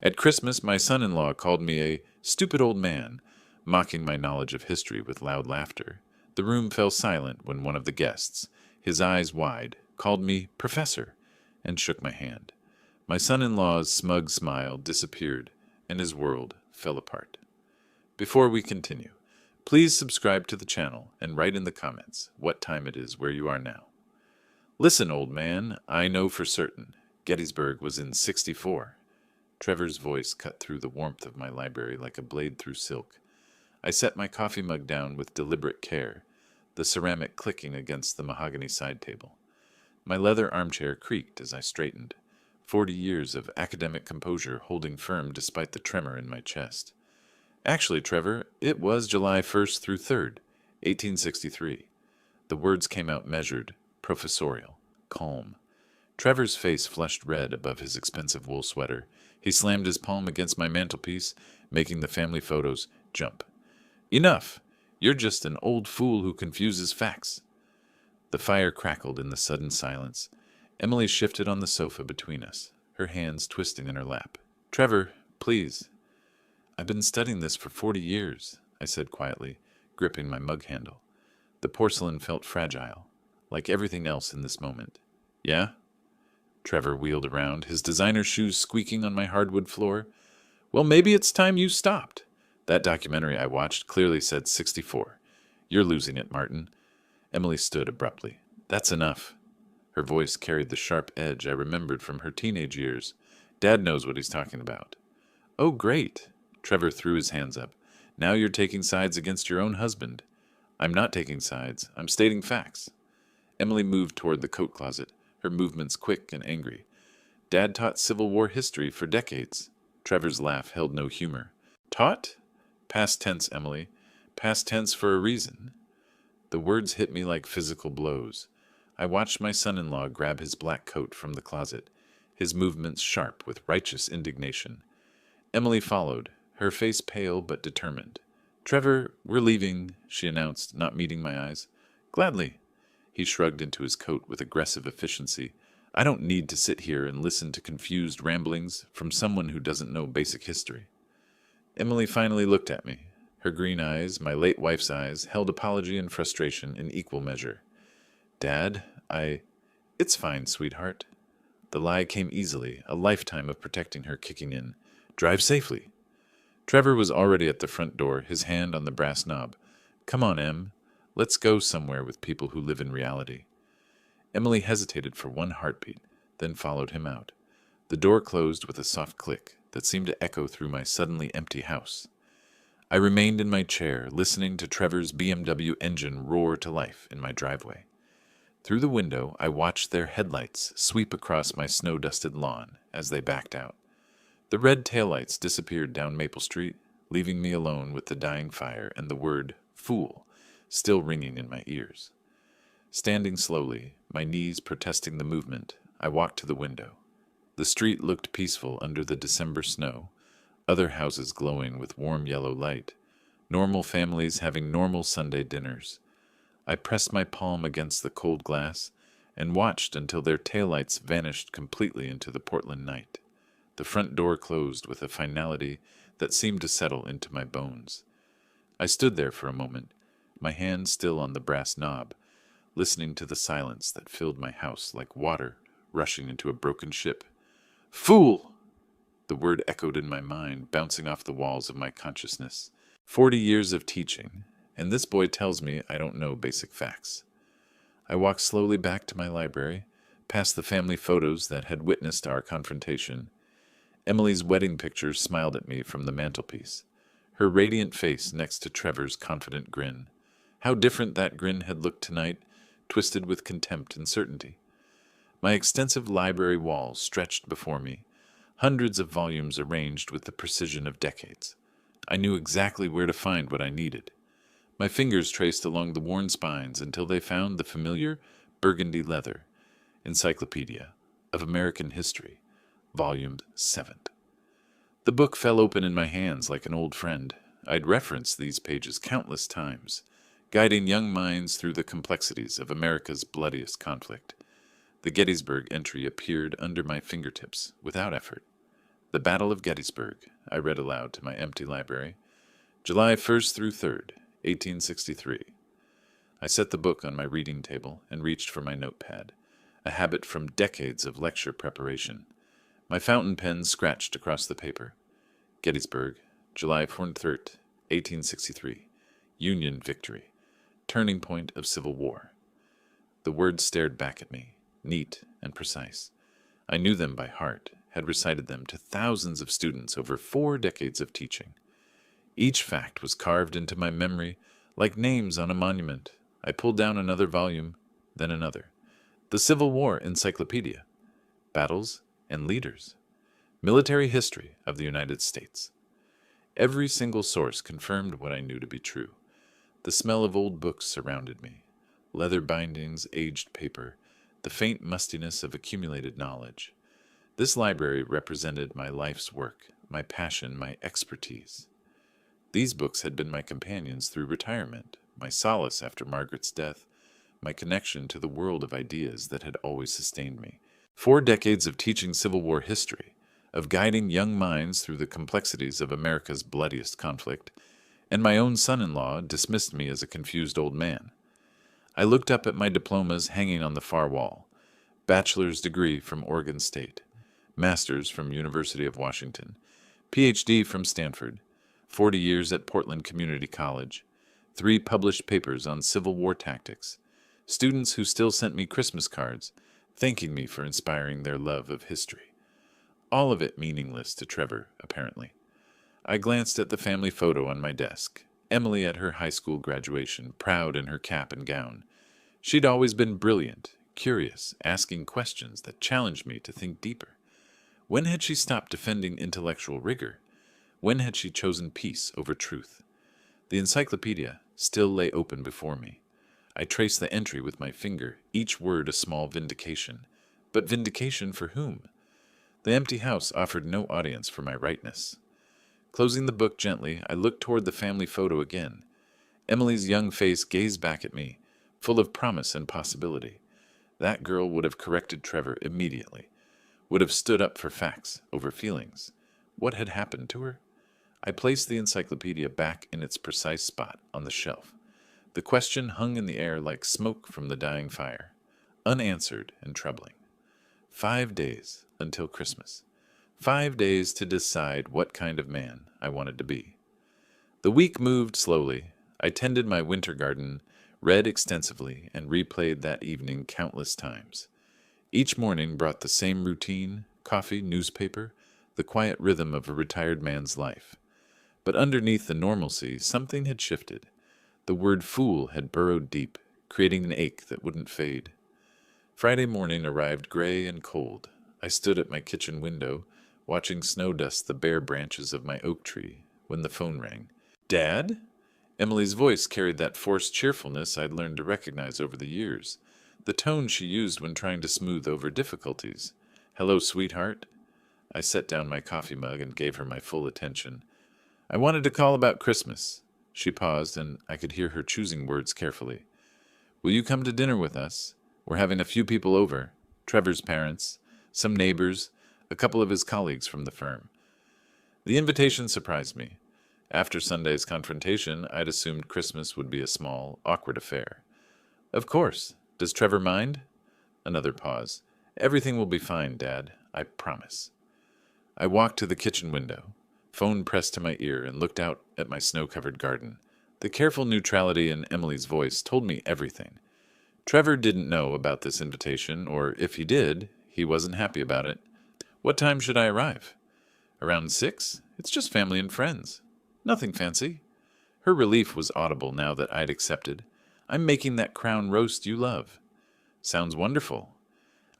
At Christmas, my son-in-law called me a stupid old man, mocking my knowledge of history with loud laughter. The room fell silent when one of the guests, his eyes wide, called me Professor and shook my hand. My son-in-law's smug smile disappeared, and his world fell apart. Before we continue, please subscribe to the channel and write in the comments what time it is where you are now. Listen, old man, I know for certain Gettysburg was in '64. Trevor's voice cut through the warmth of my library like a blade through silk. I set my coffee mug down with deliberate care, the ceramic clicking against the mahogany side table. My leather armchair creaked as I straightened, 40 years of academic composure holding firm despite the tremor in my chest. Actually, Trevor, it was July 1st through 3rd, 1863. The words came out measured, professorial, calm. Trevor's face flushed red above his expensive wool sweater. He slammed his palm against my mantelpiece, making the family photos jump. Enough! You're just an old fool who confuses facts. The fire crackled in the sudden silence. Emily shifted on the sofa between us, her hands twisting in her lap. Trevor, please. I've been studying this for 40 years, I said quietly, gripping my mug handle. The porcelain felt fragile, like everything else in this moment. Yeah? Trevor wheeled around, his designer shoes squeaking on my hardwood floor. Well, maybe it's time you stopped. That documentary I watched clearly said 64. You're losing it, Martin. Emily stood abruptly. That's enough. Her voice carried the sharp edge I remembered from her teenage years. Dad knows what he's talking about. Oh, great. Trevor threw his hands up. Now you're taking sides against your own husband. I'm not taking sides. I'm stating facts. Emily moved toward the coat closet, her movements quick and angry. Dad taught Civil War history for decades. Trevor's laugh held no humor. Taught? Past tense, Emily. Past tense for a reason. The words hit me like physical blows. I watched my son-in-law grab his black coat from the closet, his movements sharp with righteous indignation. Emily followed, her face pale but determined. Trevor, we're leaving, she announced, not meeting my eyes. Gladly. He shrugged into his coat with aggressive efficiency. I don't need to sit here and listen to confused ramblings from someone who doesn't know basic history. Emily finally looked at me. Her green eyes, my late wife's eyes, held apology and frustration in equal measure. Dad, It's fine, sweetheart. The lie came easily, a lifetime of protecting her kicking in. Drive safely. Trevor was already at the front door, his hand on the brass knob. Come on, Em. Let's go somewhere with people who live in reality. Emily hesitated for one heartbeat, then followed him out. The door closed with a soft click that seemed to echo through my suddenly empty house. I remained in my chair, listening to Trevor's BMW engine roar to life in my driveway. Through the window, I watched their headlights sweep across my snow-dusted lawn as they backed out. The red taillights disappeared down Maple Street, leaving me alone with the dying fire and the word "fool" still ringing in my ears. Standing slowly, my knees protesting the movement, I walked to the window. The street looked peaceful under the December snow, other houses glowing with warm yellow light, normal families having normal Sunday dinners. I pressed my palm against the cold glass and watched until their taillights vanished completely into the Portland night. The front door closed with a finality that seemed to settle into my bones. I stood there for a moment, my hand still on the brass knob, listening to the silence that filled my house like water rushing into a broken ship. Fool! The word echoed in my mind, bouncing off the walls of my consciousness. 40 years of teaching, and this boy tells me I don't know basic facts. I walked slowly back to my library, past the family photos that had witnessed our confrontation. Emily's wedding picture smiled at me from the mantelpiece, her radiant face next to Trevor's confident grin. How different that grin had looked tonight, twisted with contempt and certainty. My extensive library walls stretched before me, hundreds of volumes arranged with the precision of decades. I knew exactly where to find what I needed. My fingers traced along the worn spines until they found the familiar burgundy leather Encyclopedia of American History, Volume 7. The book fell open in my hands like an old friend. I'd referenced these pages countless times, guiding young minds through the complexities of America's bloodiest conflict. The Gettysburg entry appeared under my fingertips without effort. The Battle of Gettysburg, I read aloud to my empty library. July 1st through 3rd, 1863. I set the book on my reading table and reached for my notepad, a habit from decades of lecture preparation. My fountain pen scratched across the paper. Gettysburg, July 3rd, 1863. Union victory. Turning point of Civil War. The words stared back at me, neat and precise. I knew them by heart, had recited them to thousands of students over 4 decades of teaching. Each fact was carved into my memory like names on a monument. I pulled down another volume, then another. The Civil War Encyclopedia. Battles and Leaders. Military History of the United States. Every single source confirmed what I knew to be true. The smell of old books surrounded me. Leather bindings, aged paper, the faint mustiness of accumulated knowledge. This library represented my life's work, my passion, my expertise. These books had been my companions through retirement, my solace after Margaret's death, my connection to the world of ideas that had always sustained me. 4 decades of teaching Civil War history, of guiding young minds through the complexities of America's bloodiest conflict, and my own son-in-law dismissed me as a confused old man. I looked up at my diplomas hanging on the far wall. Bachelor's degree from Oregon State, master's from University of Washington, PhD from Stanford, 40 years at Portland Community College, 3 published papers on Civil War tactics, students who still sent me Christmas cards, thanking me for inspiring their love of history. All of it meaningless to Trevor, apparently. I glanced at the family photo on my desk. Emily at her high school graduation, proud in her cap and gown. She'd always been brilliant, curious, asking questions that challenged me to think deeper. When had she stopped defending intellectual rigor? When had she chosen peace over truth? The encyclopedia still lay open before me. I traced the entry with my finger, each word a small vindication. But vindication for whom? The empty house offered no audience for my rightness. Closing the book gently, I looked toward the family photo again. Emily's young face gazed back at me, full of promise and possibility. That girl would have corrected Trevor immediately, would have stood up for facts over feelings. What had happened to her? I placed the encyclopedia back in its precise spot on the shelf. The question hung in the air like smoke from the dying fire, unanswered and troubling. 5 days until Christmas. 5 days to decide what kind of man I wanted to be. The week moved slowly. I tended my winter garden, read extensively, and replayed that evening countless times. Each morning brought the same routine, coffee, newspaper, the quiet rhythm of a retired man's life. But underneath the normalcy, something had shifted. The word fool had burrowed deep, creating an ache that wouldn't fade. Friday morning arrived gray and cold. I stood at my kitchen window, watching snow dust the bare branches of my oak tree, when the phone rang. "Dad?" Emily's voice carried that forced cheerfulness I'd learned to recognize over the years, the tone she used when trying to smooth over difficulties. "Hello, sweetheart." I set down my coffee mug and gave her my full attention. "I wanted to call about Christmas." She paused, and I could hear her choosing words carefully. "Will you come to dinner with us? We're having a few people over. Trevor's parents, some neighbors, a couple of his colleagues from the firm." The invitation surprised me. After Sunday's confrontation, I'd assumed Christmas would be a small, awkward affair. "Of course. Does Trevor mind?" Another pause. "Everything will be fine, Dad. I promise." I walked to the kitchen window, phone pressed to my ear, and looked out at my snow-covered garden. The careful neutrality in Emily's voice told me everything. Trevor didn't know about this invitation, or if he did, he wasn't happy about it. "What time should I arrive?" "Around 6? It's just family and friends. Nothing fancy." Her relief was audible now that I'd accepted. "I'm making that crown roast you love." "Sounds wonderful."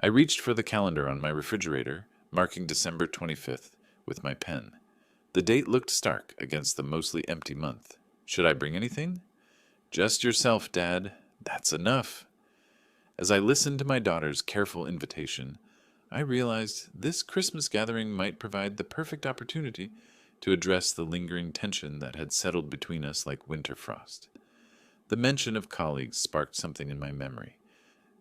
I reached for the calendar on my refrigerator, marking December 25th, with my pen. The date looked stark against the mostly empty month. Should I bring anything? "Just yourself, Dad. That's enough." As I listened to my daughter's careful invitation, I realized this Christmas gathering might provide the perfect opportunity to address the lingering tension that had settled between us like winter frost. The mention of colleagues sparked something in my memory.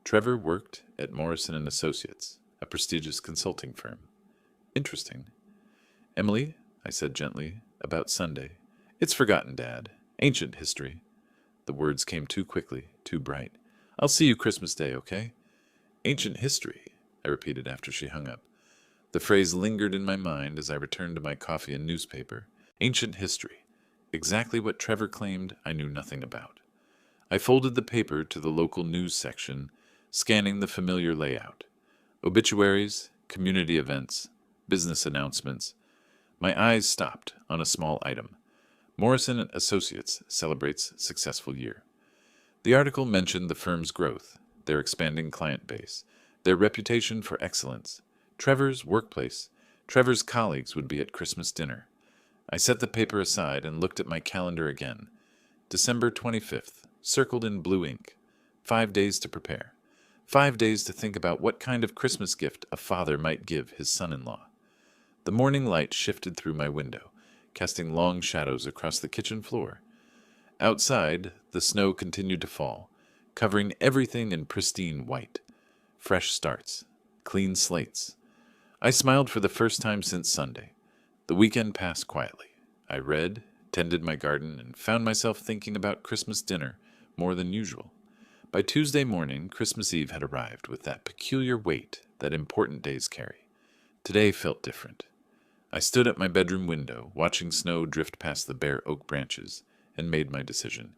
Trevor worked at Morrison & Associates, a prestigious consulting firm. Interesting. "Emily," I said gently, "about Sunday. It's forgotten, Dad. Ancient history." The words came too quickly, too bright. "I'll see you Christmas Day, okay?" "Ancient history," I repeated after she hung up. The phrase lingered in my mind as I returned to my coffee and newspaper. Ancient history. Exactly what Trevor claimed I knew nothing about. I folded the paper to the local news section, scanning the familiar layout. Obituaries, community events, business announcements. My eyes stopped on a small item. Morrison Associates celebrates successful year. The article mentioned the firm's growth, their expanding client base, their reputation for excellence, Trevor's workplace. Trevor's colleagues would be at Christmas dinner. I set the paper aside and looked at my calendar again. December 25th, circled in blue ink. 5 days to prepare. 5 days to think about what kind of Christmas gift a father might give his son-in-law. The morning light shifted through my window, casting long shadows across the kitchen floor. Outside, the snow continued to fall, covering everything in pristine white. Fresh starts, clean slates. I smiled for the first time since Sunday. The weekend passed quietly. I read, tended my garden, and found myself thinking about Christmas dinner more than usual. By Tuesday morning, Christmas Eve had arrived with that peculiar weight that important days carry. Today felt different. I stood at my bedroom window, watching snow drift past the bare oak branches, and made my decision.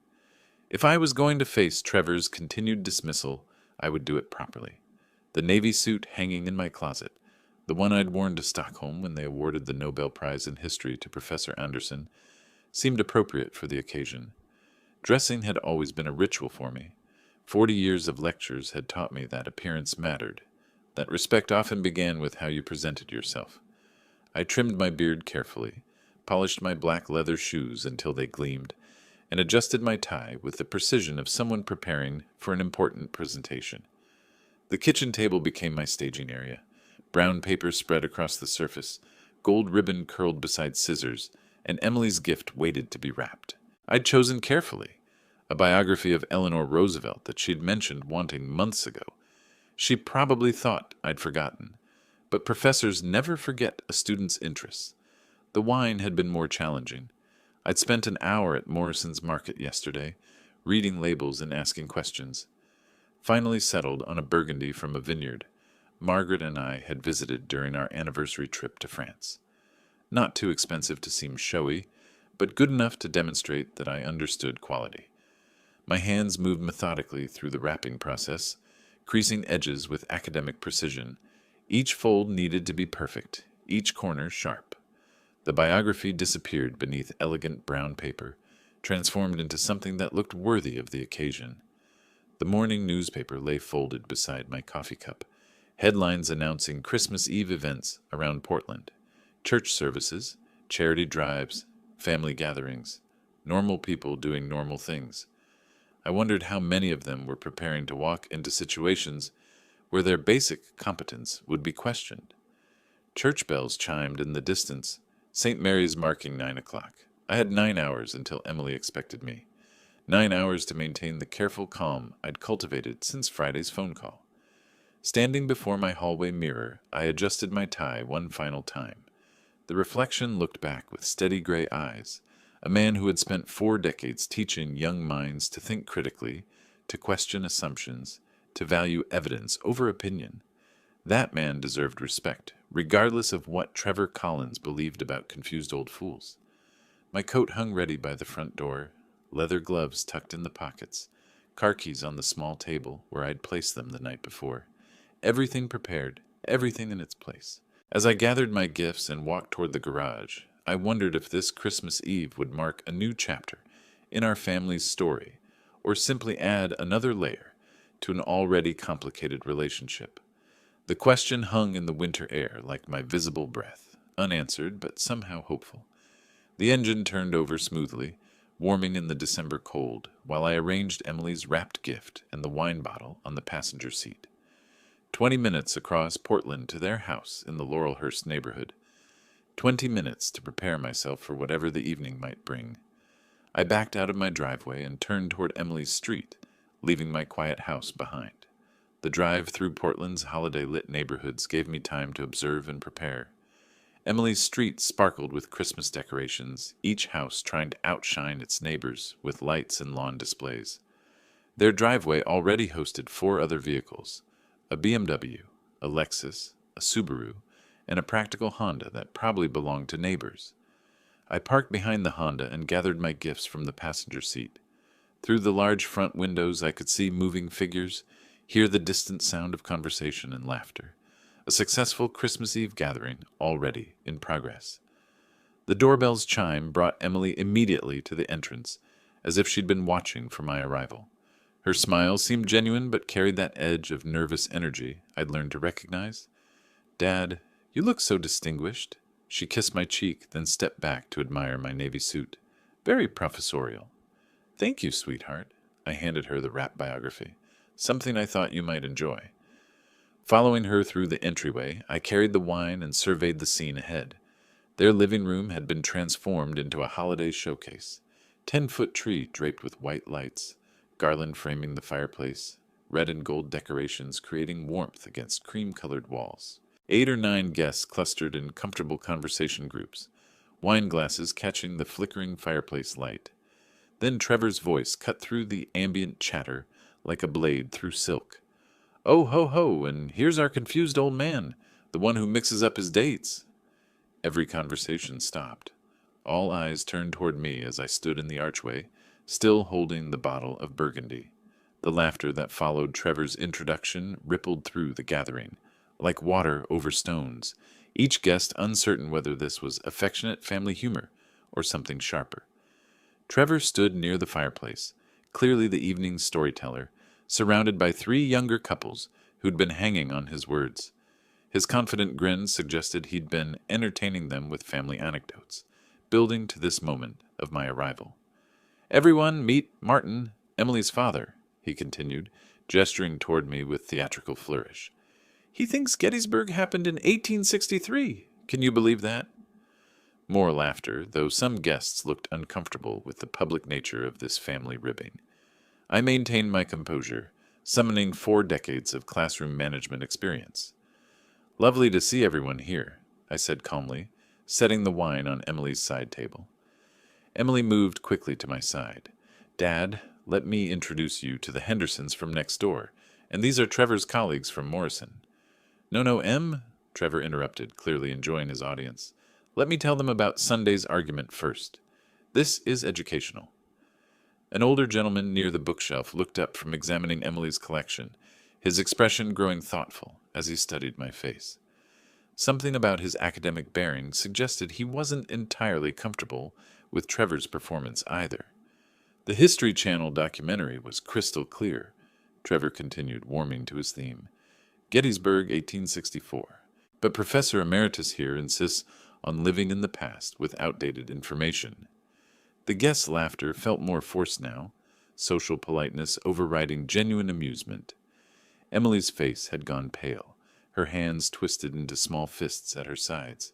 If I was going to face Trevor's continued dismissal, I would do it properly. The navy suit hanging in my closet, the one I'd worn to Stockholm when they awarded the Nobel Prize in History to Professor Anderson, seemed appropriate for the occasion. Dressing had always been a ritual for me. 40 years of lectures had taught me that appearance mattered, that respect often began with how you presented yourself. I trimmed my beard carefully, polished my black leather shoes until they gleamed, and adjusted my tie with the precision of someone preparing for an important presentation. The kitchen table became my staging area. Brown paper spread across the surface, gold ribbon curled beside scissors, and Emily's gift waited to be wrapped. I'd chosen carefully, a biography of Eleanor Roosevelt that she'd mentioned wanting months ago. She probably thought I'd forgotten, but professors never forget a student's interests. The wine had been more challenging. I'd spent an hour at Morrison's Market yesterday, reading labels and asking questions. Finally settled on a Burgundy from a vineyard Margaret and I had visited during our anniversary trip to France. Not too expensive to seem showy, but good enough to demonstrate that I understood quality. My hands moved methodically through the wrapping process, creasing edges with academic precision. Each fold needed to be perfect, each corner sharp. The biography disappeared beneath elegant brown paper, transformed into something that looked worthy of the occasion. The morning newspaper lay folded beside my coffee cup, headlines announcing Christmas Eve events around Portland, church services, charity drives, family gatherings, normal people doing normal things. I wondered how many of them were preparing to walk into situations where their basic competence would be questioned. Church bells chimed in the distance, St. Mary's marking 9 o'clock. I had 9 hours until Emily expected me. 9 hours to maintain the careful calm I'd cultivated since Friday's phone call. Standing before my hallway mirror, I adjusted my tie one final time. The reflection looked back with steady gray eyes, a man who had spent 4 decades teaching young minds to think critically, to question assumptions, to value evidence over opinion. That man deserved respect, regardless of what Trevor Collins believed about confused old fools. My coat hung ready by the front door, leather gloves tucked in the pockets, car keys on the small table where I'd placed them the night before. Everything prepared, everything in its place. As I gathered my gifts and walked toward the garage, I wondered if this Christmas Eve would mark a new chapter in our family's story, or simply add another layer to an already complicated relationship. The question hung in the winter air like my visible breath, unanswered but somehow hopeful. The engine turned over smoothly, warming in the December cold, while I arranged Emily's wrapped gift and the wine bottle on the passenger seat. 20 minutes across Portland to their house in the Laurelhurst neighborhood. 20 minutes to prepare myself for whatever the evening might bring. I backed out of my driveway and turned toward Emily's street, leaving my quiet house behind. The drive through Portland's holiday-lit neighborhoods gave me time to observe and prepare. Emily's street sparkled with Christmas decorations, each house trying to outshine its neighbors with lights and lawn displays. Their driveway already hosted 4 other vehicles: a BMW, a Lexus, a Subaru, and a practical Honda that probably belonged to neighbors. I parked behind the Honda and gathered my gifts from the passenger seat. Through the large front windows, I could see moving figures, hear the distant sound of conversation and laughter. A successful Christmas Eve gathering already in progress. The doorbell's chime brought Emily immediately to the entrance, as if she'd been watching for my arrival. Her smile seemed genuine but carried that edge of nervous energy I'd learned to recognize. "Dad, you look so distinguished." She kissed my cheek, then stepped back to admire my navy suit. "Very professorial." "Thank you, sweetheart." I handed her the wrap biography. "Something I thought you might enjoy." Following her through the entryway, I carried the wine and surveyed the scene ahead. Their living room had been transformed into a holiday showcase. 10-foot tree draped with white lights, garland framing the fireplace, red and gold decorations creating warmth against cream-colored walls. 8 or 9 guests clustered in comfortable conversation groups, wine glasses catching the flickering fireplace light. Then Trevor's voice cut through the ambient chatter like a blade through silk. "Oh, ho, ho, and here's our confused old man, the one who mixes up his dates." Every conversation stopped. All eyes turned toward me as I stood in the archway, still holding the bottle of Burgundy. The laughter that followed Trevor's introduction rippled through the gathering, like water over stones, each guest uncertain whether this was affectionate family humor or something sharper. Trevor stood near the fireplace, clearly the evening's storyteller, surrounded by 3 younger couples who'd been hanging on his words. His confident grin suggested he'd been entertaining them with family anecdotes, building to this moment of my arrival. "Everyone meet Martin, Emily's father," he continued, gesturing toward me with theatrical flourish. "He thinks Gettysburg happened in 1863. Can you believe that?" More laughter, though some guests looked uncomfortable with the public nature of this family ribbing. I maintained my composure, summoning 4 decades of classroom management experience. "Lovely to see everyone here," I said calmly, setting the wine on Emily's side table. Emily moved quickly to my side. "Dad, let me introduce you to the Hendersons from next door, and these are Trevor's colleagues from Morrison." "No, Em," Trevor interrupted, clearly enjoying his audience. "Let me tell them about Sunday's argument first. This is educational." An older gentleman near the bookshelf looked up from examining Emily's collection, his expression growing thoughtful as he studied my face. Something about his academic bearing suggested he wasn't entirely comfortable with Trevor's performance either. "The History Channel documentary was crystal clear," Trevor continued, warming to his theme. "Gettysburg, 1864. But Professor Emeritus here insists on living in the past with outdated information." The guests' laughter felt more forced now, social politeness overriding genuine amusement. Emily's face had gone pale, her hands twisted into small fists at her sides.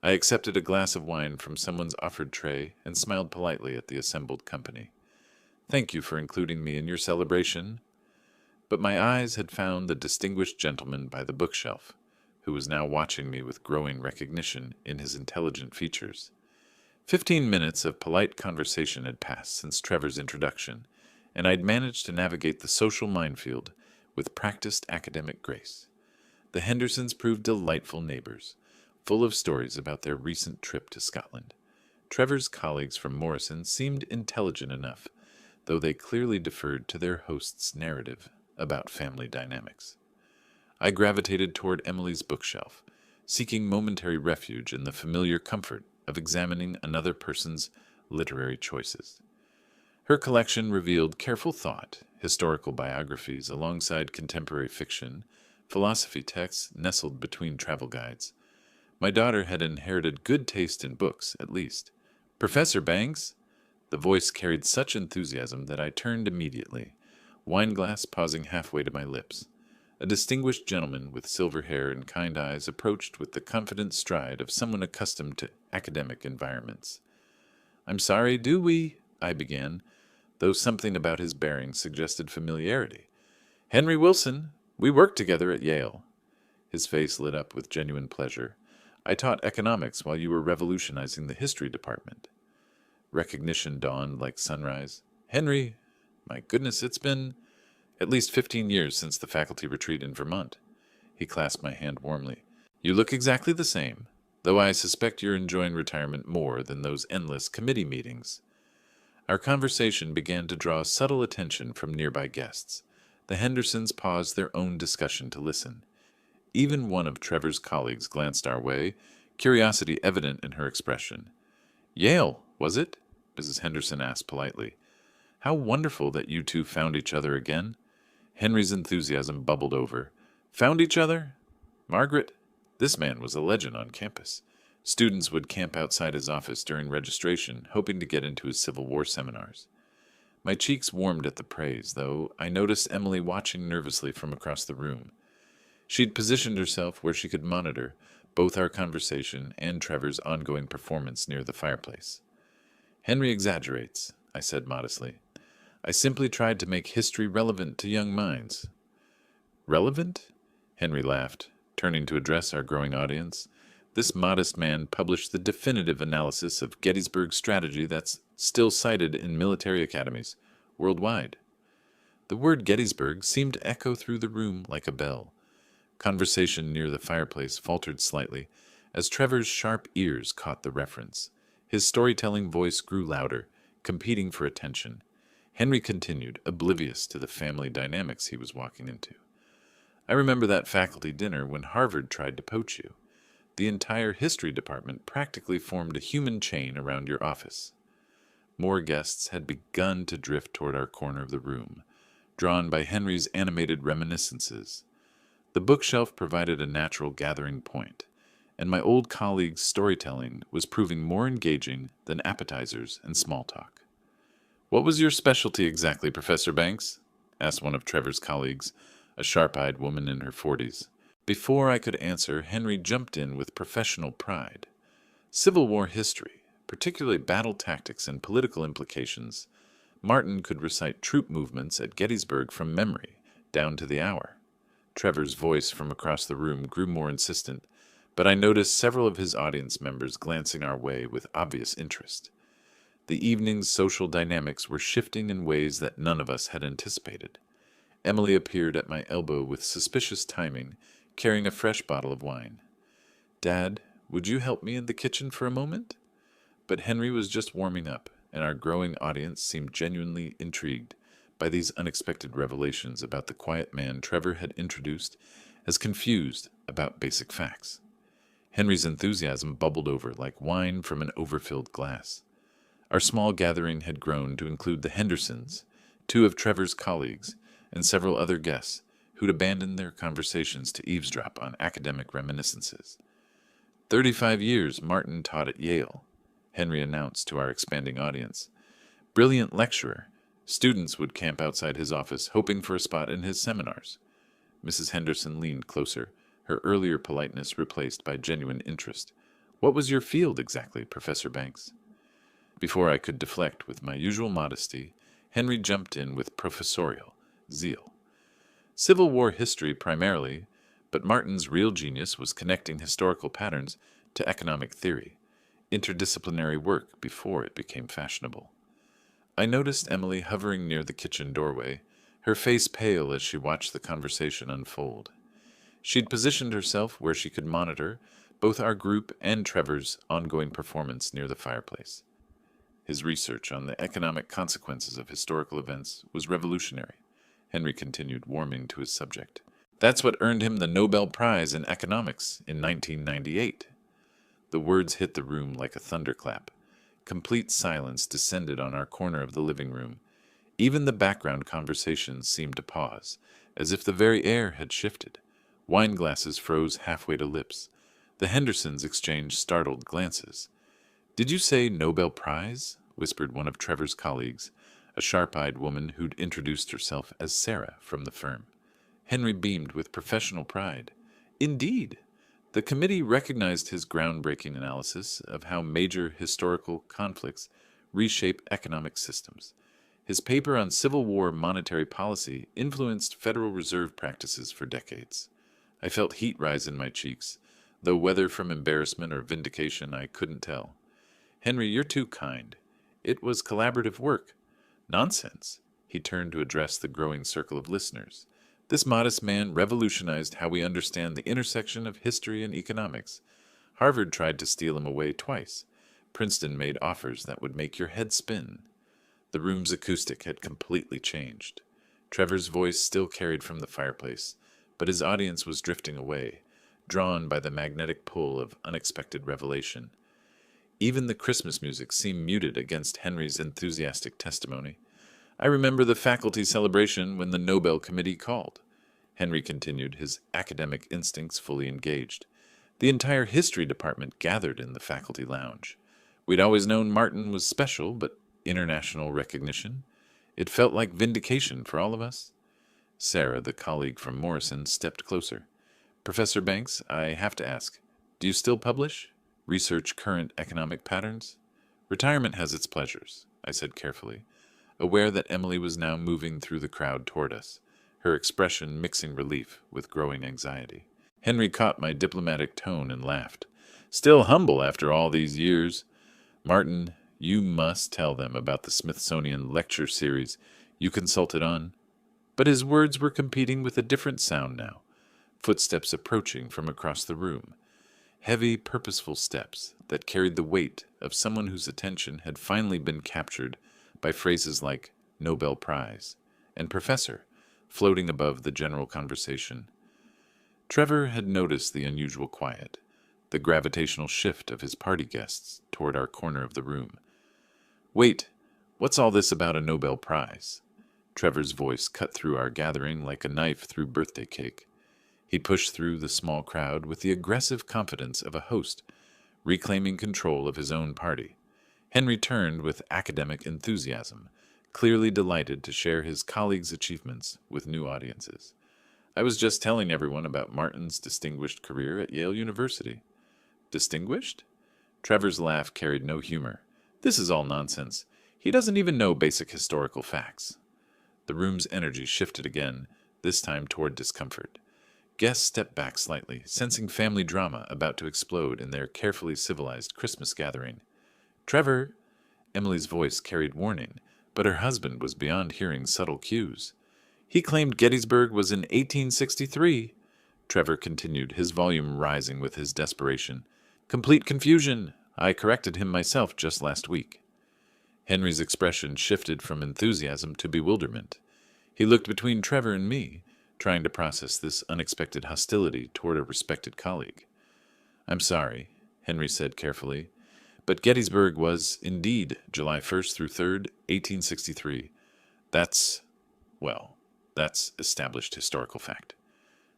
I accepted a glass of wine from someone's offered tray and smiled politely at the assembled company. "Thank you for including me in your celebration." But my eyes had found the distinguished gentleman by the bookshelf, who was now watching me with growing recognition in his intelligent features. 15 minutes of polite conversation had passed since Trevor's introduction, and I'd managed to navigate the social minefield with practiced academic grace. The Hendersons proved delightful neighbors, full of stories about their recent trip to Scotland. Trevor's colleagues from Morrison seemed intelligent enough, though they clearly deferred to their host's narrative about family dynamics. I gravitated toward Emily's bookshelf, seeking momentary refuge in the familiar comfort of examining another person's literary choices. Her collection revealed careful thought, historical biographies alongside contemporary fiction, philosophy texts nestled between travel guides. My daughter had inherited good taste in books, at least. "Professor Banks?" The voice carried such enthusiasm that I turned immediately, wineglass pausing halfway to my lips. A distinguished gentleman with silver hair and kind eyes approached with the confident stride of someone accustomed to academic environments. "I'm sorry, do we?" I began, though something about his bearing suggested familiarity. "Henry Wilson. We worked together at Yale." His face lit up with genuine pleasure. I taught economics while you were revolutionizing the history department. Recognition dawned like sunrise. Henry, my goodness, it's been at least 15 years since the faculty retreat in Vermont. He clasped my hand warmly. You look exactly the same, though I suspect you're enjoying retirement more than those endless committee meetings. Our conversation began to draw subtle attention from nearby guests. The Hendersons paused their own discussion to listen. Even one of Trevor's colleagues glanced our way, curiosity evident in her expression. Yale, was it? Mrs. Henderson asked politely. How wonderful that you two found each other again. Henry's enthusiasm bubbled over. Found each other? Margaret, this man was a legend on campus. Students would camp outside his office during registration, hoping to get into his Civil War seminars. My cheeks warmed at the praise, though I noticed Emily watching nervously from across the room. She'd positioned herself where she could monitor both our conversation and Trevor's ongoing performance near the fireplace. Henry exaggerates, I said modestly. I simply tried to make history relevant to young minds. Relevant? Henry laughed, turning to address our growing audience. This modest man published the definitive analysis of Gettysburg's strategy that's still cited in military academies worldwide. The word Gettysburg seemed to echo through the room like a bell. Conversation near the fireplace faltered slightly as Trevor's sharp ears caught the reference. His storytelling voice grew louder, competing for attention. Henry continued, oblivious to the family dynamics he was walking into. I remember that faculty dinner when Harvard tried to poach you. The entire history department practically formed a human chain around your office. More guests had begun to drift toward our corner of the room, drawn by Henry's animated reminiscences. The bookshelf provided a natural gathering point, and my old colleague's storytelling was proving more engaging than appetizers and small talk. What was your specialty exactly, Professor Banks? Asked one of Trevor's colleagues, a sharp-eyed woman in her 40s. Before I could answer, Henry jumped in with professional pride. Civil War history, particularly battle tactics and political implications. Martin could recite troop movements at Gettysburg from memory, down to the hour. Trevor's voice from across the room grew more insistent, but I noticed several of his audience members glancing our way with obvious interest. The evening's social dynamics were shifting in ways that none of us had anticipated. Emily appeared at my elbow with suspicious timing, carrying a fresh bottle of wine. Dad, would you help me in the kitchen for a moment? But Henry was just warming up, and our growing audience seemed genuinely intrigued by these unexpected revelations about the quiet man Trevor had introduced as confused about basic facts. Henry's enthusiasm bubbled over like wine from an overfilled glass. Our small gathering had grown to include the Hendersons, two of Trevor's colleagues, and several other guests who'd abandoned their conversations to eavesdrop on academic reminiscences. 35 years Martin taught at Yale, Henry announced to our expanding audience. Brilliant lecturer. Students would camp outside his office, hoping for a spot in his seminars. Mrs. Henderson leaned closer, her earlier politeness replaced by genuine interest. What was your field exactly, Professor Banks? Before I could deflect with my usual modesty, Henry jumped in with professorial zeal. Civil War history primarily, but Martin's real genius was connecting historical patterns to economic theory, interdisciplinary work before it became fashionable. I noticed Emily hovering near the kitchen doorway, her face pale as she watched the conversation unfold. She'd positioned herself where she could monitor both our group and Trevor's ongoing performance near the fireplace. His research on the economic consequences of historical events was revolutionary, Henry continued, warming to his subject. That's what earned him the Nobel Prize in Economics in 1998. The words hit the room like a thunderclap. Complete silence descended on our corner of the living room. Even the background conversations seemed to pause, as if the very air had shifted. Wine glasses froze halfway to lips. The Hendersons exchanged startled glances. Did you say Nobel Prize? Whispered one of Trevor's colleagues, a sharp-eyed woman who'd introduced herself as Sarah from the firm. Henry beamed with professional pride. Indeed. The committee recognized his groundbreaking analysis of how major historical conflicts reshape economic systems. His paper on Civil War monetary policy influenced Federal Reserve practices for decades. I felt heat rise in my cheeks, though whether from embarrassment or vindication I couldn't tell. Henry, you're too kind. It was collaborative work. Nonsense. He turned to address the growing circle of listeners. This modest man revolutionized how we understand the intersection of history and economics. Harvard tried to steal him away twice. Princeton made offers that would make your head spin. The room's acoustic had completely changed. Trevor's voice still carried from the fireplace, but his audience was drifting away, drawn by the magnetic pull of unexpected revelation. Even the Christmas music seemed muted against Henry's enthusiastic testimony. I remember the faculty celebration when the Nobel Committee called. Henry continued, his academic instincts fully engaged. The entire history department gathered in the faculty lounge. We'd always known Martin was special, but international recognition? It felt like vindication for all of us. Sarah, the colleague from Morrison, stepped closer. Professor Banks, I have to ask, do you still publish? Research current economic patterns? Retirement has its pleasures, I said carefully, aware that Emily was now moving through the crowd toward us, her expression mixing relief with growing anxiety. Henry caught my diplomatic tone and laughed. Still humble after all these years. Martin, you must tell them about the Smithsonian lecture series you consulted on. But his words were competing with a different sound now, footsteps approaching from across the room. Heavy, purposeful steps that carried the weight of someone whose attention had finally been captured by phrases like Nobel Prize and Professor floating above the general conversation. Trevor had noticed the unusual quiet, the gravitational shift of his party guests toward our corner of the room. Wait, what's all this about a Nobel Prize? Trevor's voice cut through our gathering like a knife through birthday cake. He pushed through the small crowd with the aggressive confidence of a host, reclaiming control of his own party. Henry turned with academic enthusiasm, clearly delighted to share his colleagues' achievements with new audiences. I was just telling everyone about Martin's distinguished career at Yale University. Distinguished? Trevor's laugh carried no humor. This is all nonsense. He doesn't even know basic historical facts. The room's energy shifted again, this time toward discomfort. Guests stepped back slightly, sensing family drama about to explode in their carefully civilized Christmas gathering. Trevor! Emily's voice carried warning, but her husband was beyond hearing subtle cues. He claimed Gettysburg was in 1863. Trevor continued, his volume rising with his desperation. Complete confusion. I corrected him myself just last week. Henry's expression shifted from enthusiasm to bewilderment. He looked between Trevor and me, trying to process this unexpected hostility toward a respected colleague. I'm sorry, Henry said carefully, but Gettysburg was indeed July 1st through 3rd, 1863. That's established historical fact.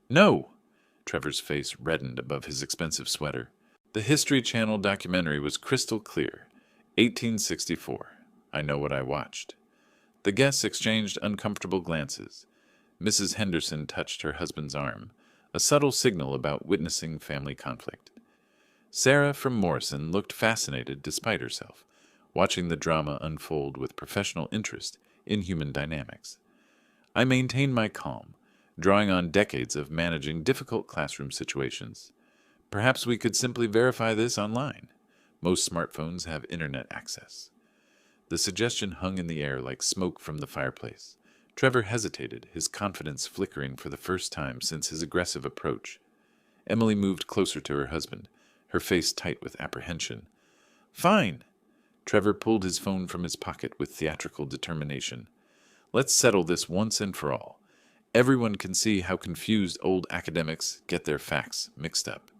No! Trevor's face reddened above his expensive sweater. The History Channel documentary was crystal clear. 1864. I know what I watched. The guests exchanged uncomfortable glances. Mrs. Henderson touched her husband's arm, a subtle signal about witnessing family conflict. Sarah from Morrison looked fascinated despite herself, watching the drama unfold with professional interest in human dynamics. I maintained my calm, drawing on decades of managing difficult classroom situations. Perhaps we could simply verify this online. Most smartphones have internet access. The suggestion hung in the air like smoke from the fireplace. Trevor hesitated, his confidence flickering for the first time since his aggressive approach. Emily moved closer to her husband, her face tight with apprehension. Fine! Trevor pulled his phone from his pocket with theatrical determination. Let's settle this once and for all. Everyone can see how confused old academics get their facts mixed up.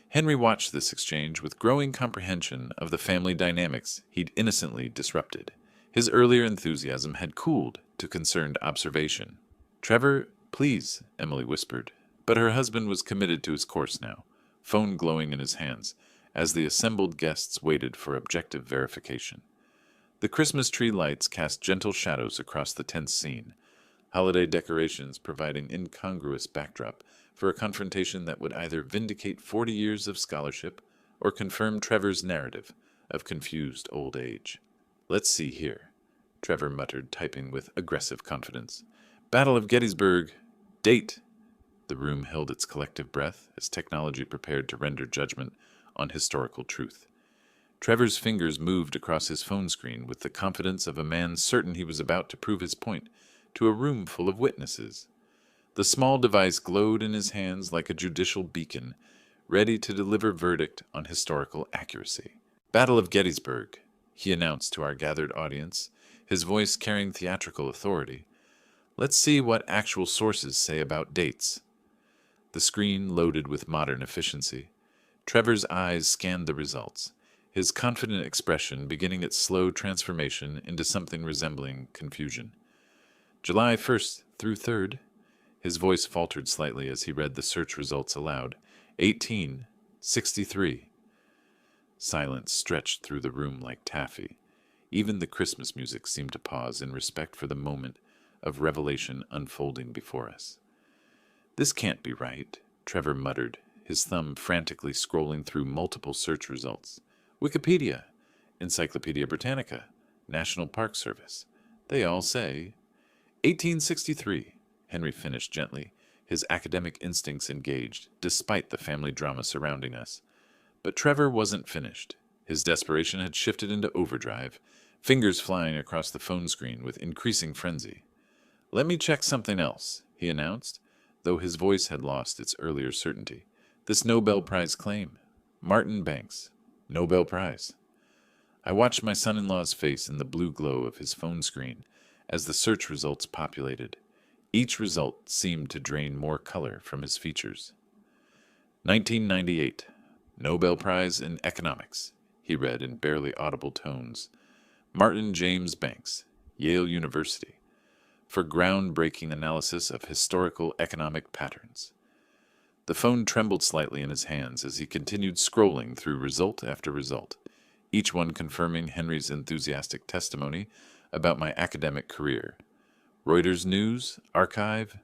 Henry watched this exchange with growing comprehension of the family dynamics he'd innocently disrupted. His earlier enthusiasm had cooled to concerned observation. Trevor, please, Emily whispered, but her husband was committed to his course now, phone glowing in his hands, as the assembled guests waited for objective verification. The Christmas tree lights cast gentle shadows across the tense scene, holiday decorations providing incongruous backdrop for a confrontation that would either vindicate 40 years of scholarship or confirm Trevor's narrative of confused old age. Let's see here, Trevor muttered, typing with aggressive confidence. Battle of Gettysburg. Date. The room held its collective breath as technology prepared to render judgment on historical truth. Trevor's fingers moved across his phone screen with the confidence of a man certain he was about to prove his point to a room full of witnesses. The small device glowed in his hands like a judicial beacon, ready to deliver verdict on historical accuracy. "Battle of Gettysburg," he announced to our gathered audience, his voice carrying theatrical authority. "Let's see what actual sources say about dates." The screen loaded with modern efficiency. Trevor's eyes scanned the results, his confident expression beginning its slow transformation into something resembling confusion. "July 1st through 3rd. His voice faltered slightly as he read the search results aloud. 1863. Silence stretched through the room like taffy. Even the Christmas music seemed to pause in respect for the moment of revelation unfolding before us. "This can't be right," Trevor muttered, his thumb frantically scrolling through multiple search results. "Wikipedia, Encyclopedia Britannica, National Park Service. They all say 1863, Henry finished gently, his academic instincts engaged, despite the family drama surrounding us. But Trevor wasn't finished. His desperation had shifted into overdrive, fingers flying across the phone screen with increasing frenzy. "Let me check something else," he announced, though his voice had lost its earlier certainty. "This Nobel Prize claim. Martin Banks. Nobel Prize." I watched my son-in-law's face in the blue glow of his phone screen as the search results populated. Each result seemed to drain more color from his features. 1998. Nobel Prize in Economics, he read in barely audible tones. Martin James Banks, Yale University, for groundbreaking analysis of historical economic patterns. The phone trembled slightly in his hands as he continued scrolling through result after result, each one confirming Henry's enthusiastic testimony about my academic career. Reuters News, Archive,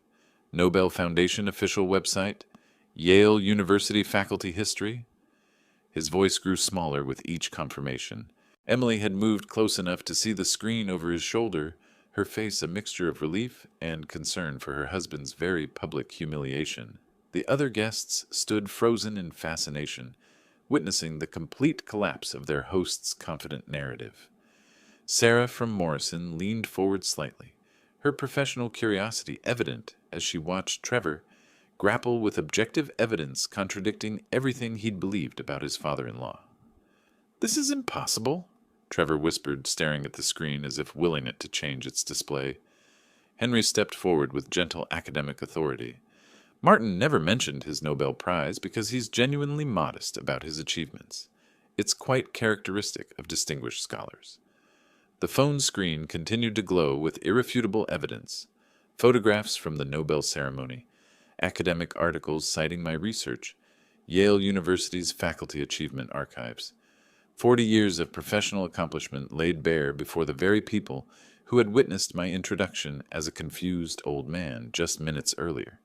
Nobel Foundation official website, Yale University faculty history. His voice grew smaller with each confirmation. Emily had moved close enough to see the screen over his shoulder, her face a mixture of relief and concern for her husband's very public humiliation. The other guests stood frozen in fascination, witnessing the complete collapse of their host's confident narrative. Sarah from Morrison leaned forward slightly, her professional curiosity evident as she watched Trevor grapple with objective evidence contradicting everything he'd believed about his father-in-law. "This is impossible," Trevor whispered, staring at the screen as if willing it to change its display. Henry stepped forward with gentle academic authority. "Martin never mentioned his Nobel Prize because he's genuinely modest about his achievements. It's quite characteristic of distinguished scholars." The phone screen continued to glow with irrefutable evidence, photographs from the Nobel ceremony, academic articles citing my research, Yale University's faculty achievement archives, 40 years of professional accomplishment laid bare before the very people who had witnessed my introduction as a confused old man just minutes earlier.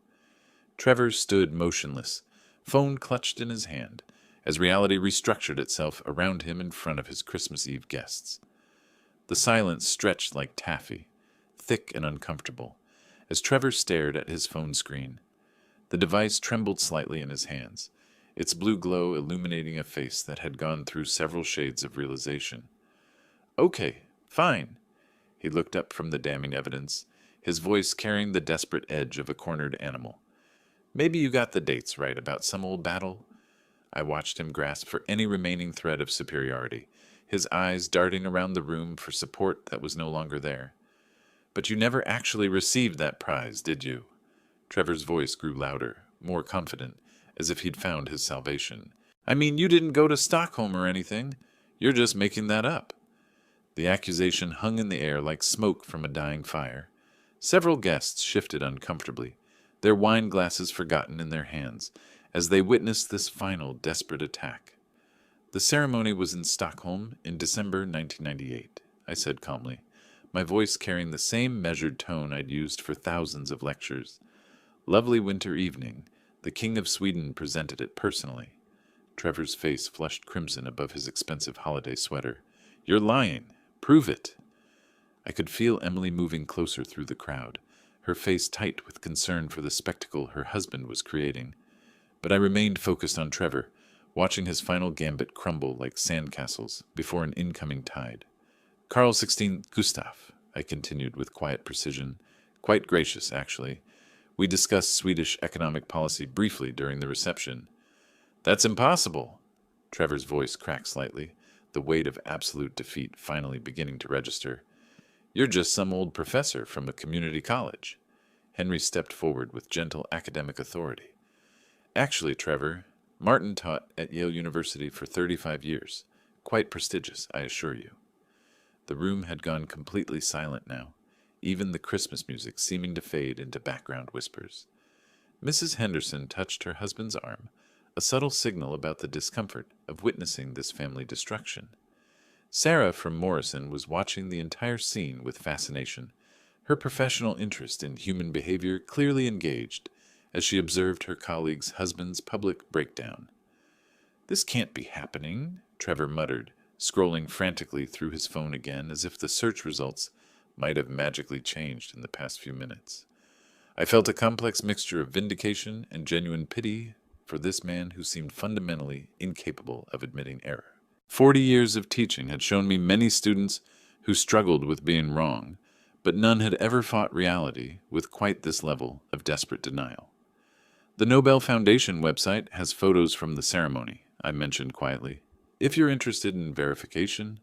Trevor stood motionless, phone clutched in his hand, as reality restructured itself around him in front of his Christmas Eve guests. The silence stretched like taffy, thick and uncomfortable, as Trevor stared at his phone screen. The device trembled slightly in his hands, its blue glow illuminating a face that had gone through several shades of realization. "Okay, fine." He looked up from the damning evidence, his voice carrying the desperate edge of a cornered animal. "Maybe you got the dates right about some old battle?" I watched him grasp for any remaining thread of superiority, his eyes darting around the room for support that was no longer there. "But you never actually received that prize, did you?" Trevor's voice grew louder, more confident, as if he'd found his salvation. "I mean, you didn't go to Stockholm or anything. You're just making that up." The accusation hung in the air like smoke from a dying fire. Several guests shifted uncomfortably, their wine glasses forgotten in their hands, as they witnessed this final desperate attack. "The ceremony was in Stockholm in December 1998, I said calmly, my voice carrying the same measured tone I'd used for thousands of lectures. "Lovely winter evening. The King of Sweden presented it personally." Trevor's face flushed crimson above his expensive holiday sweater. "You're lying. Prove it." I could feel Emily moving closer through the crowd, her face tight with concern for the spectacle her husband was creating. But I remained focused on Trevor, watching his final gambit crumble like sandcastles before an incoming tide. Carl 16 Gustav, I continued with quiet precision, quite gracious, actually. We discussed Swedish economic policy briefly during the reception. That's impossible. Trevor's voice cracked slightly, the weight of absolute defeat finally beginning to register. You're just some old professor from a community college. Henry stepped forward with gentle academic authority. Actually, Trevor, Martin taught at Yale University for 35 years. Quite prestigious, I assure you. The room had gone completely silent now, even the Christmas music seeming to fade into background whispers. Mrs. Henderson touched her husband's arm, a subtle signal about the discomfort of witnessing this family destruction. Sarah from Morrison was watching the entire scene with fascination, her professional interest in human behavior clearly engaged as she observed her colleague's husband's public breakdown. This can't be happening, Trevor muttered, scrolling frantically through his phone again as if the search results might have magically changed in the past few minutes. I felt a complex mixture of vindication and genuine pity for this man who seemed fundamentally incapable of admitting error. 40 years of teaching had shown me many students who struggled with being wrong, but none had ever fought reality with quite this level of desperate denial. The Nobel Foundation website has photos from the ceremony, I mentioned quietly. If you're interested in verification.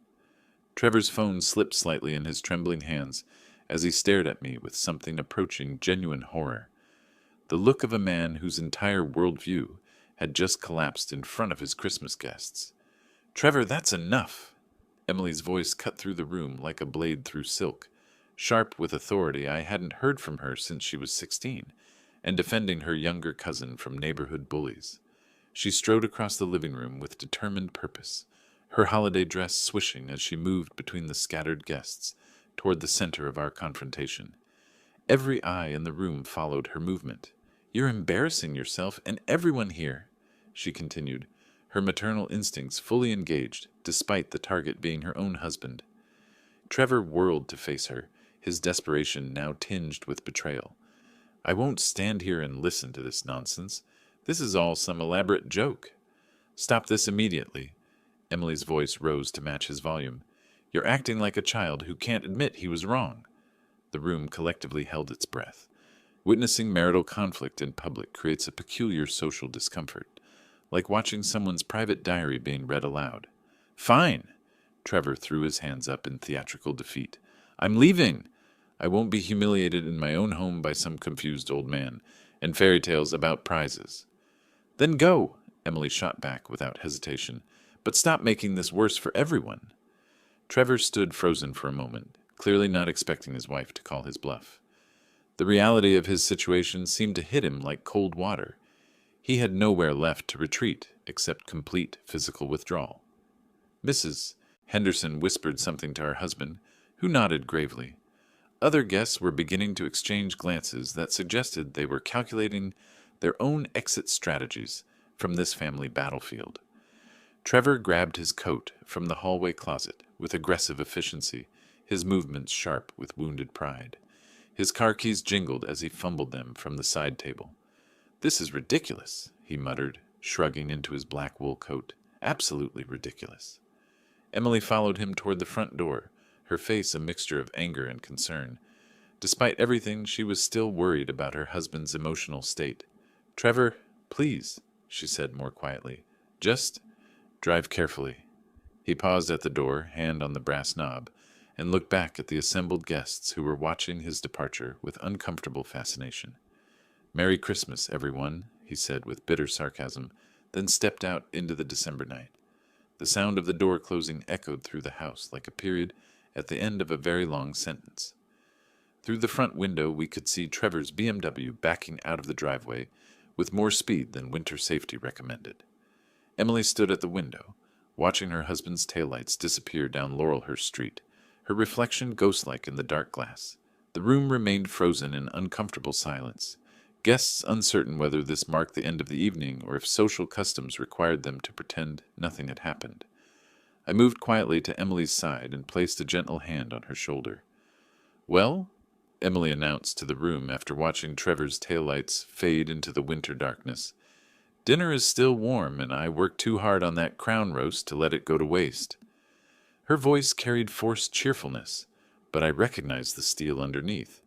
Trevor's phone slipped slightly in his trembling hands as he stared at me with something approaching genuine horror. The look of a man whose entire worldview had just collapsed in front of his Christmas guests. Trevor, that's enough! Emily's voice cut through the room like a blade through silk, sharp with authority I hadn't heard from her since she was 16, and defending her younger cousin from neighborhood bullies. She strode across the living room with determined purpose, her holiday dress swishing as she moved between the scattered guests toward the center of our confrontation. Every eye in the room followed her movement. You're embarrassing yourself and everyone here, she continued, her maternal instincts fully engaged, despite the target being her own husband. Trevor whirled to face her, his desperation now tinged with betrayal. I won't stand here and listen to this nonsense. This is all some elaborate joke. Stop this immediately. Emily's voice rose to match his volume. You're acting like a child who can't admit he was wrong. The room collectively held its breath. Witnessing marital conflict in public creates a peculiar social discomfort, like watching someone's private diary being read aloud. Fine! Trevor threw his hands up in theatrical defeat. I'm leaving! I won't be humiliated in my own home by some confused old man, and fairy tales about prizes. Then go, Emily shot back without hesitation. But stop making this worse for everyone. Trevor stood frozen for a moment, clearly not expecting his wife to call his bluff. The reality of his situation seemed to hit him like cold water. He had nowhere left to retreat except complete physical withdrawal. Mrs. Henderson whispered something to her husband, who nodded gravely. Other guests were beginning to exchange glances that suggested they were calculating their own exit strategies from this family battlefield. Trevor grabbed his coat from the hallway closet with aggressive efficiency, his movements sharp with wounded pride. His car keys jingled as he fumbled them from the side table. This is ridiculous, he muttered, shrugging into his black wool coat. Absolutely ridiculous. Emily followed him toward the front door, her face a mixture of anger and concern. Despite everything, she was still worried about her husband's emotional state. Trevor, please, she said more quietly. Just drive carefully. He paused at the door, hand on the brass knob, and looked back at the assembled guests who were watching his departure with uncomfortable fascination. Merry Christmas, everyone, he said with bitter sarcasm, then stepped out into the December night. The sound of the door closing echoed through the house like a period at the end of a very long sentence. Through the front window we could see Trevor's BMW backing out of the driveway with more speed than winter safety recommended. Emily stood at the window, watching her husband's taillights disappear down Laurelhurst Street, her reflection ghost-like in the dark glass. The room remained frozen in uncomfortable silence, guests uncertain whether this marked the end of the evening or if social customs required them to pretend nothing had happened. I moved quietly to Emily's side and placed a gentle hand on her shoulder. Well, Emily announced to the room after watching Trevor's taillights fade into the winter darkness. "Dinner is still warm, and I worked too hard on that crown roast to let it go to waste." Her voice carried forced cheerfulness, but I recognized the steel underneath,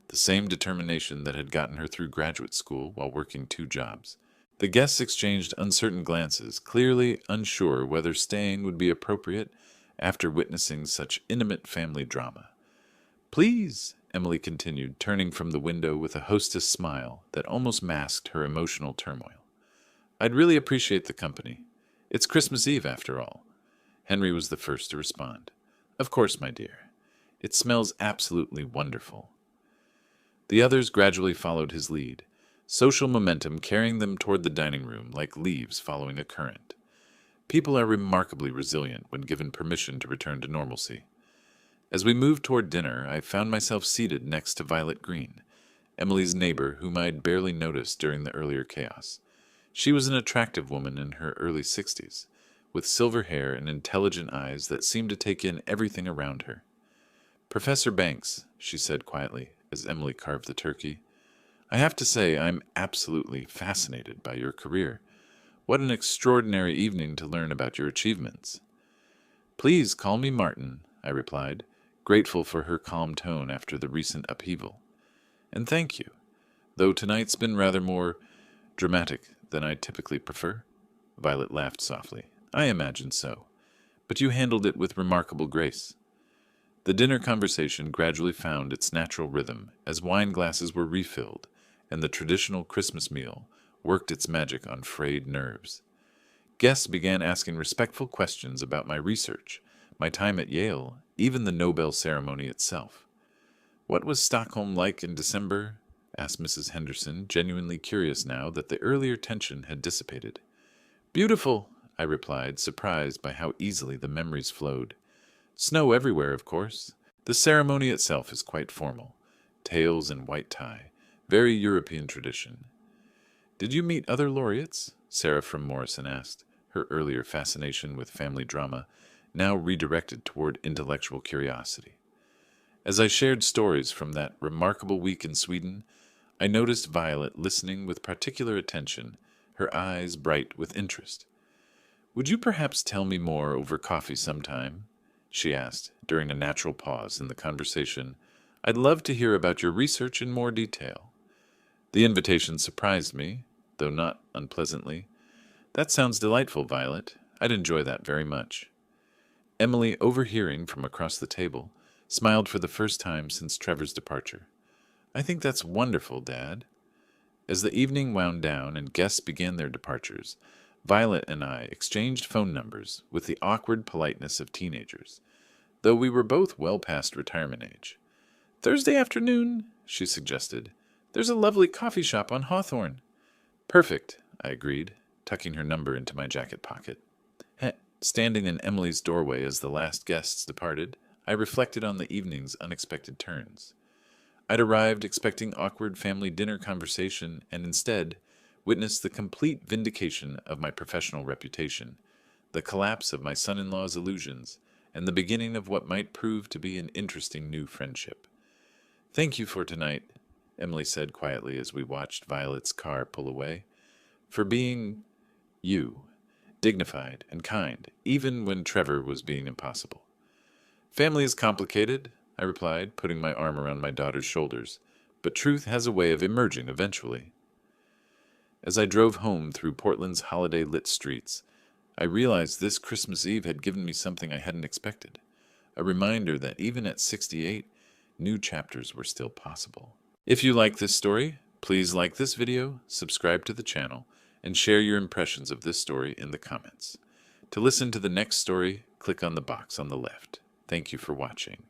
the same determination that had gotten her through graduate school while working two jobs. The guests exchanged uncertain glances, clearly unsure whether staying would be appropriate after witnessing such intimate family drama. "Please," Emily continued, turning from the window with a hostess smile that almost masked her emotional turmoil. "I'd really appreciate the company. It's Christmas Eve, after all." Henry was the first to respond. "Of course, my dear. It smells absolutely wonderful." The others gradually followed his lead, social momentum carrying them toward the dining room like leaves following a current. People are remarkably resilient when given permission to return to normalcy. As we moved toward dinner, I found myself seated next to Violet Green, Emily's neighbor whom I had barely noticed during the earlier chaos. She was an attractive woman in her early 60s, with silver hair and intelligent eyes that seemed to take in everything around her. "Professor Banks," she said quietly as Emily carved the turkey, "I have to say I'm absolutely fascinated by your career. What an extraordinary evening to learn about your achievements." "Please call me Martin," I replied, grateful for her calm tone after the recent upheaval. "And thank you, though tonight's been rather more dramatic than I typically prefer." Violet laughed softly. "I imagine so, but you handled it with remarkable grace." The dinner conversation gradually found its natural rhythm as wine glasses were refilled and the traditional Christmas meal worked its magic on frayed nerves. Guests began asking respectful questions about my research, my time at Yale, even the Nobel ceremony itself. "What was Stockholm like in December?" asked Mrs. Henderson, genuinely curious now that the earlier tension had dissipated. "Beautiful," I replied, surprised by how easily the memories flowed. "Snow everywhere, of course. The ceremony itself is quite formal. Tails and white tie. Very European tradition." "Did you meet other laureates?" Sarah from Morrison asked, her earlier fascination with family drama now redirected toward intellectual curiosity. As I shared stories from that remarkable week in Sweden, I noticed Violet listening with particular attention, her eyes bright with interest. "Would you perhaps tell me more over coffee sometime?" she asked, during a natural pause in the conversation. "I'd love to hear about your research in more detail." The invitation surprised me, though not unpleasantly. "That sounds delightful, Violet. I'd enjoy that very much." Emily, overhearing from across the table, smiled for the first time since Trevor's departure. "I think that's wonderful, Dad." As the evening wound down and guests began their departures, Violet and I exchanged phone numbers with the awkward politeness of teenagers, though we were both well past retirement age. "Thursday afternoon," she suggested. "There's a lovely coffee shop on Hawthorne." "Perfect," I agreed, tucking her number into my jacket pocket. Standing in Emily's doorway as the last guests departed, I reflected on the evening's unexpected turns. I'd arrived expecting awkward family dinner conversation and instead witnessed the complete vindication of my professional reputation, the collapse of my son-in-law's illusions, and the beginning of what might prove to be an interesting new friendship. "Thank you for tonight," Emily said quietly as we watched Violet's car pull away, "for being you, dignified and kind, even when Trevor was being impossible." "Family is complicated," I replied, putting my arm around my daughter's shoulders, "but truth has a way of emerging eventually." As I drove home through Portland's holiday-lit streets, I realized this Christmas Eve had given me something I hadn't expected, a reminder that even at 68, new chapters were still possible. If you like this story, please like this video, subscribe to the channel, and share your impressions of this story in the comments. To listen to the next story, click on the box on the left. Thank you for watching.